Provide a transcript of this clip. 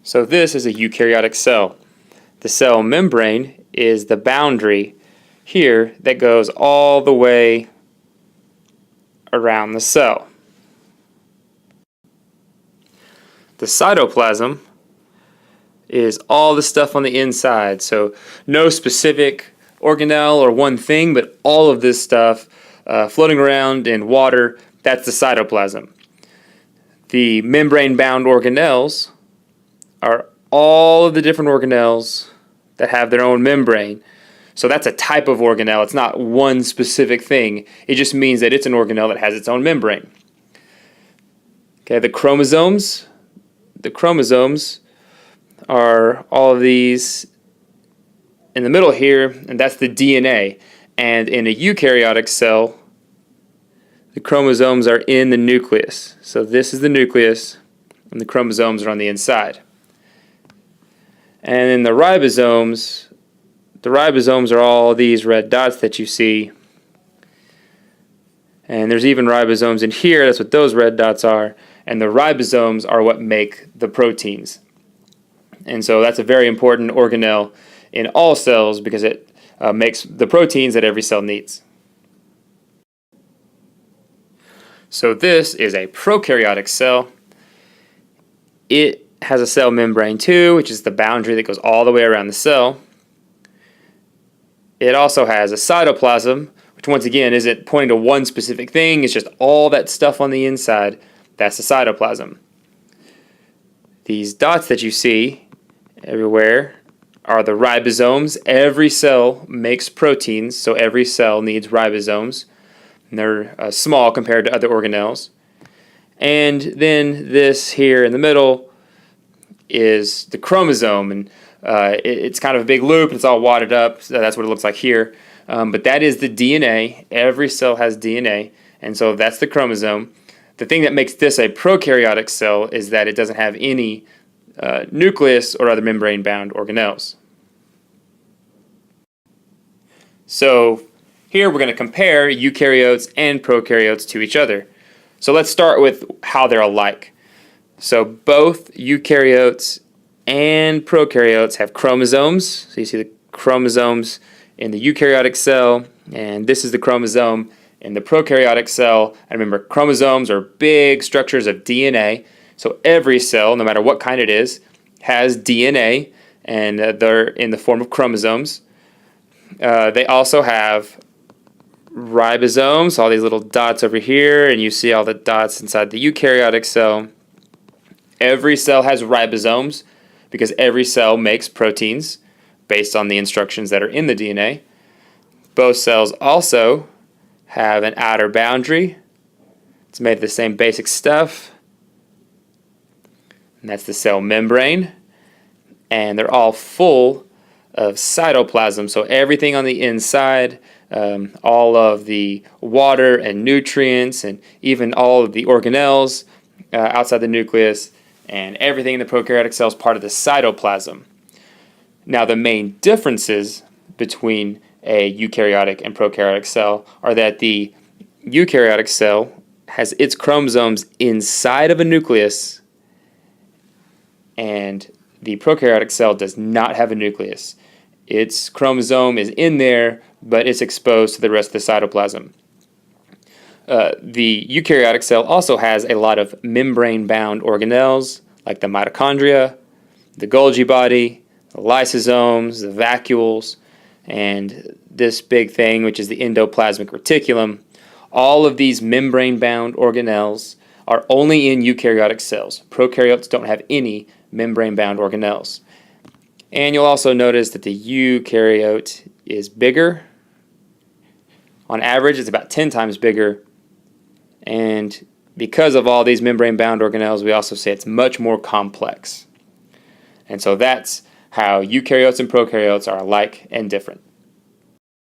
So this is a eukaryotic cell. The cell membrane is the boundary here that goes all the way around the cell. The cytoplasm is all the stuff on the inside, so no specific organelle or one thing, but all of this stuff floating around in water, that's the cytoplasm. The membrane-bound organelles are all of the different organelles that have their own membrane. So that's a type of organelle. It's not one specific thing. It just means that it's an organelle that has its own membrane. Okay, the chromosomes. The chromosomes are all of these in the middle here, and that's the DNA. And in a eukaryotic cell, the chromosomes are in the nucleus. So this is the nucleus, and the chromosomes are on the inside. And then the ribosomes are all these red dots that you see. And there's even ribosomes in here, that's what those red dots are. And the ribosomes are what make the proteins. And so that's a very important organelle in all cells because it makes the proteins that every cell needs. So this is a prokaryotic cell. It has a cell membrane too, which is the boundary that goes all the way around the cell. It also has a cytoplasm, which once again isn't pointing to one specific thing, it's just all that stuff on the inside. That's the cytoplasm. These dots that you see everywhere are the ribosomes. Every cell makes proteins, so every cell needs ribosomes. And they're small compared to other organelles. And then this here in the middle is the chromosome, and it's kind of a big loop, it's all wadded up, so that's what it looks like here. But that is the DNA. Every cell has DNA, and so that's the chromosome. The thing that makes this a prokaryotic cell is that it doesn't have any nucleus or other membrane-bound organelles. So here we're going to compare eukaryotes and prokaryotes to each other. So let's start with how they're alike. So both eukaryotes and prokaryotes have chromosomes. So you see the chromosomes in the eukaryotic cell, and this is the chromosome in the prokaryotic cell. And remember, chromosomes are big structures of DNA. So every cell, no matter what kind it is, has DNA, and they're in the form of chromosomes. They also have ribosomes, all these little dots over here, and you see all the dots inside the eukaryotic cell. Every cell has ribosomes because every cell makes proteins based on the instructions that are in the DNA. Both cells also have an outer boundary. It's made of the same basic stuff, and that's the cell membrane. And they're all full of cytoplasm, so everything on the inside, all of the water and nutrients, and even all of the organelles outside the nucleus, and everything in the prokaryotic cell is part of the cytoplasm. Now, the main differences between a eukaryotic and prokaryotic cell are that the eukaryotic cell has its chromosomes inside of a nucleus, and the prokaryotic cell does not have a nucleus. Its chromosome is in there, but it's exposed to the rest of the cytoplasm. The eukaryotic cell also has a lot of membrane-bound organelles, like the mitochondria, the Golgi body, the lysosomes, the vacuoles, and this big thing, which is the endoplasmic reticulum. All of these membrane-bound organelles are only in eukaryotic cells. Prokaryotes don't have any membrane-bound organelles. And you'll also notice that the eukaryote is bigger. On average, it's about 10 times bigger. And because of all these membrane-bound organelles, we also say it's much more complex. And so that's how eukaryotes and prokaryotes are alike and different.